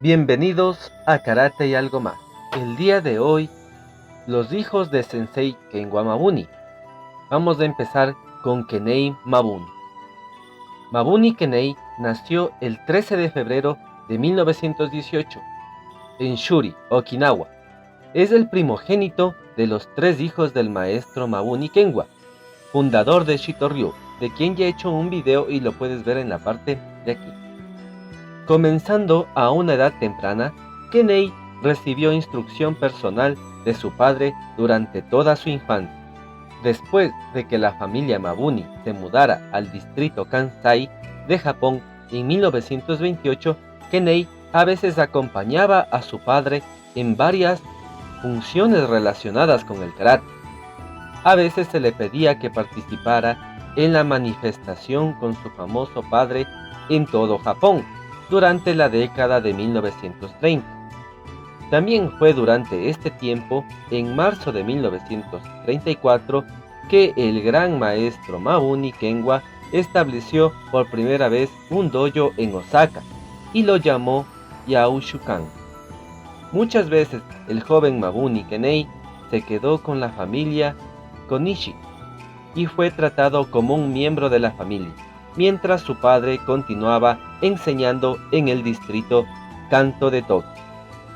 Bienvenidos a Karate y algo más. El día de hoy, los hijos de Sensei Kenwa Mabuni. Vamos a empezar con Kenei Mabuni. Mabuni Kenei nació el 13 de febrero de 1918 en Shuri, Okinawa. Es el primogénito de los 3 hijos del maestro Mabuni Kenwa, fundador de Shitoryu, de quien ya he hecho un video y lo puedes ver en la parte de aquí. Comenzando a una edad temprana, Kenei recibió instrucción personal de su padre durante toda su infancia. Después de que la familia Mabuni se mudara al distrito Kansai de Japón en 1928, Kenei a veces acompañaba a su padre en varias funciones relacionadas con el karate. A veces se le pedía que participara en la manifestación con su famoso padre en todo Japón durante la década de 1930. También fue durante este tiempo, en marzo de 1934, que el gran maestro Mabuni Kenwa estableció por primera vez un dojo en Osaka y lo llamó Yaoshukan. Muchas veces el joven Mabuni Kenei se quedó con la familia Konishi y fue tratado como un miembro de la familia, mientras su padre continuaba enseñando en el distrito Kanto de Tokio.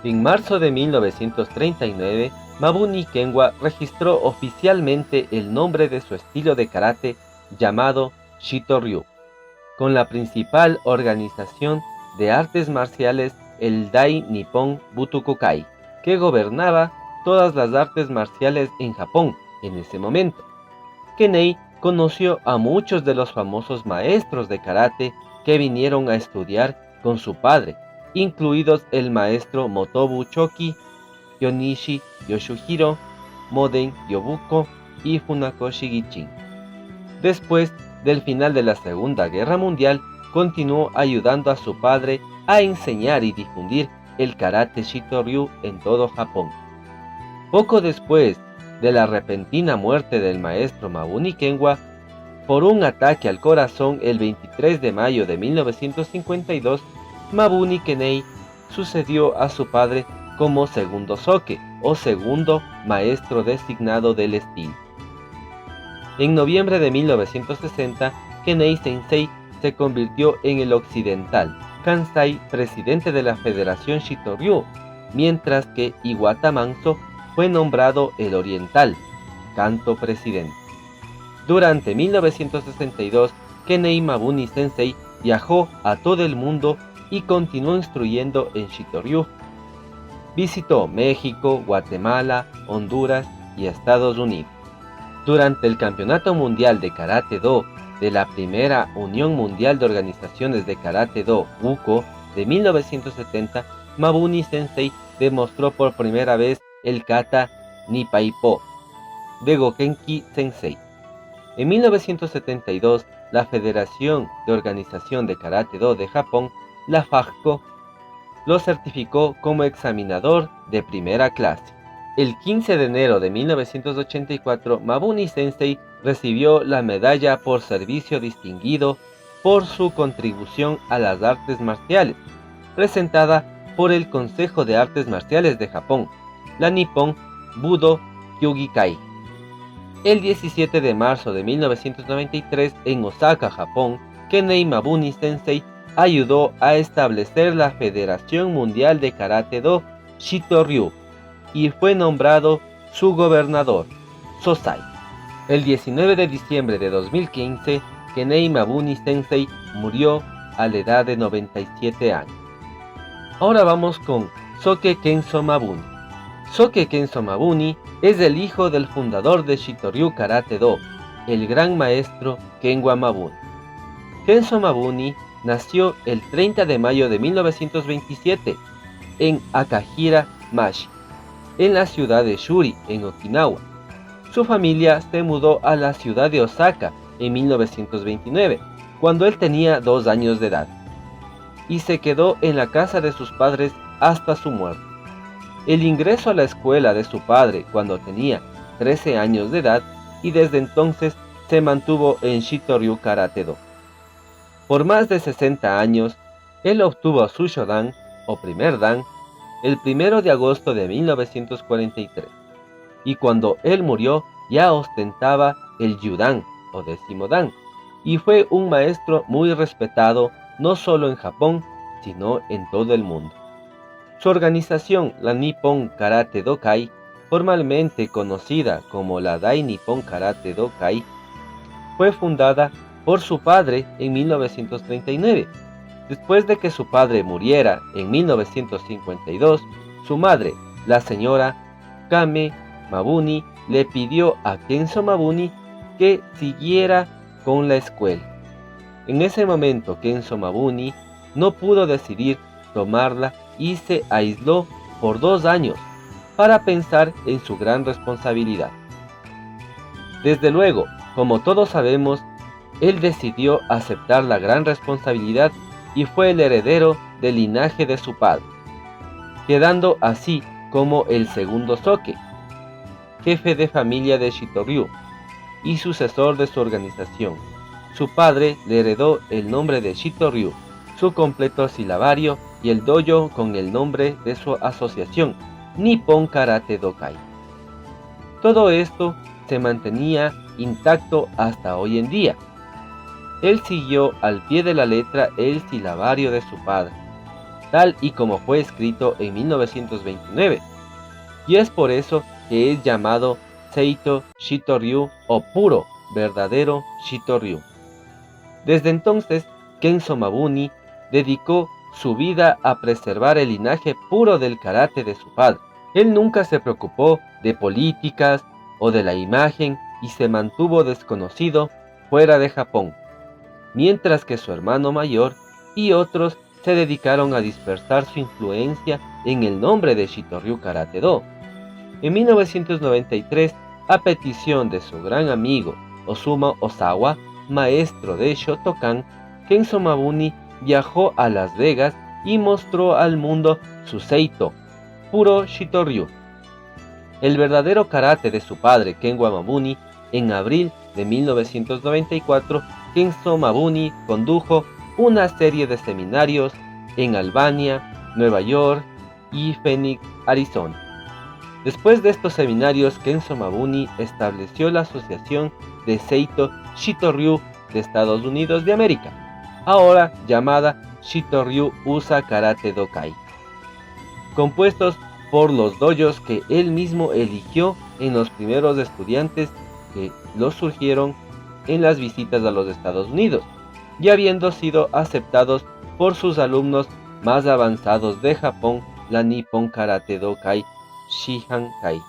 En marzo de 1939, Mabuni Kenwa registró oficialmente el nombre de su estilo de karate llamado Shitoryu, con la principal organización de artes marciales, el Dai Nippon Butokukai, que gobernaba todas las artes marciales en Japón en ese momento. Kenei conoció a muchos de los famosos maestros de karate que vinieron a estudiar con su padre, incluidos el maestro Motobu Choki, Yonishi Yoshuhiro, Moden Yobuko y Funakoshi Gichin. Después del final de la Segunda Guerra Mundial, continuó ayudando a su padre a enseñar y difundir el karate Shitoryu en todo Japón. Poco después de la repentina muerte del maestro Mabuni Kenwa por un ataque al corazón el 23 de mayo de 1952, Mabuni Kenei sucedió a su padre como segundo soke o segundo maestro designado del estilo. En noviembre de 1960, Kenei Sensei se convirtió en el occidental Kansai presidente de la Federación Shitoryu, mientras que Iwata Manso fue nombrado el oriental Kanto presidente. Durante 1962, Kenei Mabuni Sensei viajó a todo el mundo y continuó instruyendo en Shitoryu. Visitó México, Guatemala, Honduras y Estados Unidos. Durante el Campeonato Mundial de Karate Do de la Primera Unión Mundial de Organizaciones de Karate Do, UKO, de 1970, Mabuni Sensei demostró por primera vez el kata Nippaipo de Gokenki Sensei. En 1972, la Federación de Organización de Karate Do de Japón, la FAJCO, lo certificó como examinador de primera clase. El 15 de enero de 1984, Mabuni Sensei recibió la medalla por servicio distinguido por su contribución a las artes marciales, presentada por el Consejo de Artes Marciales de Japón, la Nippon Budo Kyugikai. El 17 de marzo de 1993, en Osaka, Japón, Kenei Mabuni Sensei ayudó a establecer la Federación Mundial de Karate Do Shitoryu y fue nombrado su gobernador, Sosai. El 19 de diciembre de 2015, Kenei Mabuni Sensei murió a la edad de 97 años. Ahora vamos con Soke Kenso Mabuni. Soke Kenso Mabuni es el hijo del fundador de Shitoryu Karate Do, el gran maestro Kenwa Mabuni. Kenso Mabuni nació el 30 de mayo de 1927 en Akahira Mashi, en la ciudad de Shuri, en Okinawa. Su familia se mudó a la ciudad de Osaka en 1929, cuando él tenía 2 años de edad, y se quedó en la casa de sus padres hasta su muerte. El ingreso a la escuela de su padre cuando tenía 13 años de edad, y desde entonces se mantuvo en Shitoryu Karate Do. Por más de 60 años, él obtuvo su Shodan o primer dan, el 1 de agosto de 1943, y cuando él murió ya ostentaba el Yudan o 10º dan, y fue un maestro muy respetado no solo en Japón, sino en todo el mundo. Su organización, la Nippon Karate Dokai, formalmente conocida como la Dai Nippon Karate Dokai, fue fundada por su padre en 1939. Después de que su padre muriera en 1952, su madre, la señora Kame Mabuni, le pidió a Kenzo Mabuni que siguiera con la escuela. En ese momento Kenzo Mabuni no pudo decidir tomarla y se aisló por 2 años para pensar en su gran responsabilidad. Desde luego, como todos sabemos, él decidió aceptar la gran responsabilidad y fue el heredero del linaje de su padre, quedando así como el segundo Soke, jefe de familia de Shitoryu y sucesor de su organización. Su padre le heredó el nombre de Shitoryu, su completo silabario y el dojo con el nombre de su asociación, Nippon Karate Dokai. Todo esto se mantenía intacto hasta hoy en día. Él siguió al pie de la letra el silabario de su padre, tal y como fue escrito en 1929, y es por eso que es llamado Seito Shitoryu o puro, verdadero Shitoryu. Desde entonces, Kenzo Mabuni dedicó su vida a preservar el linaje puro del karate de su padre. Él nunca se preocupó de políticas o de la imagen y se mantuvo desconocido fuera de Japón, mientras que su hermano mayor y otros se dedicaron a dispersar su influencia en el nombre de Shitoryu Karate Do. En 1993, a petición de su gran amigo Osuma Osawa, maestro de Shotokan, Kenzo Mabuni viajó a Las Vegas y mostró al mundo su Seito, puro Shitoryu, el verdadero karate de su padre Kenwa Mabuni. En abril de 1994, Kenzo Mabuni condujo una serie de seminarios en Albania, Nueva York y Phoenix, Arizona. Después de estos seminarios, Kenzo Mabuni estableció la Asociación de Seito Shitoryu de Estados Unidos de América, ahora llamada Shitoryu USA Karate Dokai, compuestos por los dojos que él mismo eligió en los primeros estudiantes que los surgieron en las visitas a los Estados Unidos, y habiendo sido aceptados por sus alumnos más avanzados de Japón, la Nippon Karate Dokai Shihankai.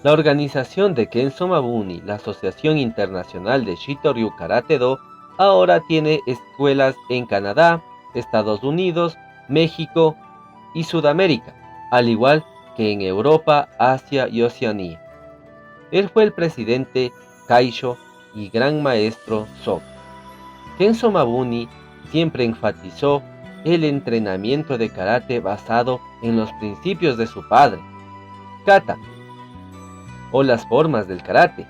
La organización de Kenzo Mabuni, la Asociación Internacional de Shitoryu Karate Do, ahora tiene escuelas en Canadá, Estados Unidos, México y Sudamérica, al igual que en Europa, Asia y Oceanía. Él fue el presidente Kaisho y gran maestro Soka. Kenzo Mabuni siempre enfatizó el entrenamiento de karate basado en los principios de su padre, Kata, o las formas del karate.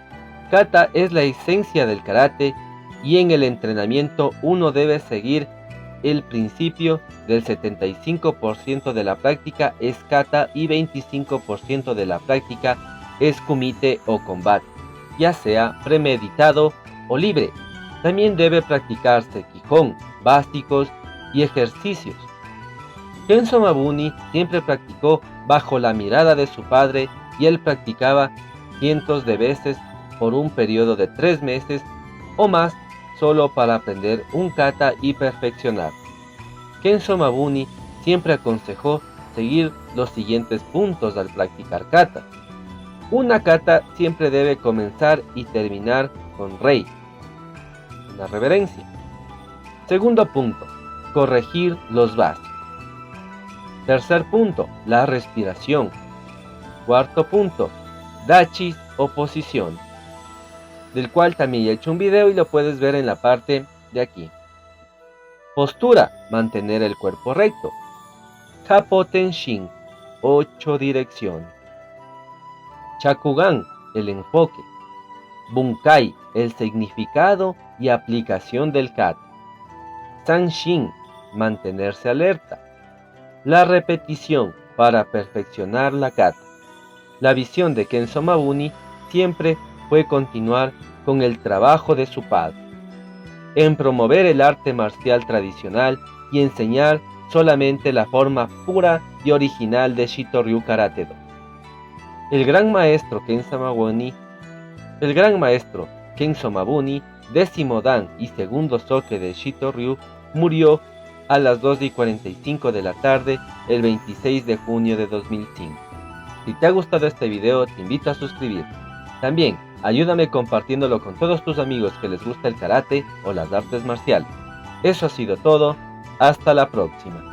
Kata es la esencia del karate y en el entrenamiento uno debe seguir el principio del 75% de la práctica es kata y 25% de la práctica es kumite o combate, ya sea premeditado o libre. También debe practicarse Kihon, básicos y ejercicios. Kenzo Mabuni siempre practicó bajo la mirada de su padre y él practicaba cientos de veces por un periodo de 3 meses o más solo para aprender un kata y perfeccionar. Kenzo Mabuni siempre aconsejó seguir los siguientes puntos al practicar kata. Una kata siempre debe comenzar y terminar con rei, una reverencia. Segundo punto, corregir los básicos. Tercer punto, la respiración. Cuarto punto, dachis o posición, del cual también he hecho un video y lo puedes ver en la parte de aquí. Postura, mantener el cuerpo recto. Japotenshin, 8 direcciones. Shakugan, el enfoque. Bunkai, el significado y aplicación del kata. Sanshin, mantenerse alerta. la repetición para perfeccionar la kata. La visión de Kenzo Mabuni siempre fue continuar con el trabajo de su padre, en promover el arte marcial tradicional y enseñar solamente la forma pura y original de Shitoryu Karate-do. El gran maestro Kenzo Mabuni, décimo dan y segundo soke de Shitoryu, murió a las 2:45 de la tarde el 26 de junio de 2005. Si te ha gustado este video, te invito a suscribirte. También, ayúdame compartiéndolo con todos tus amigos que les gusta el karate o las artes marciales. Eso ha sido todo. Hasta la próxima.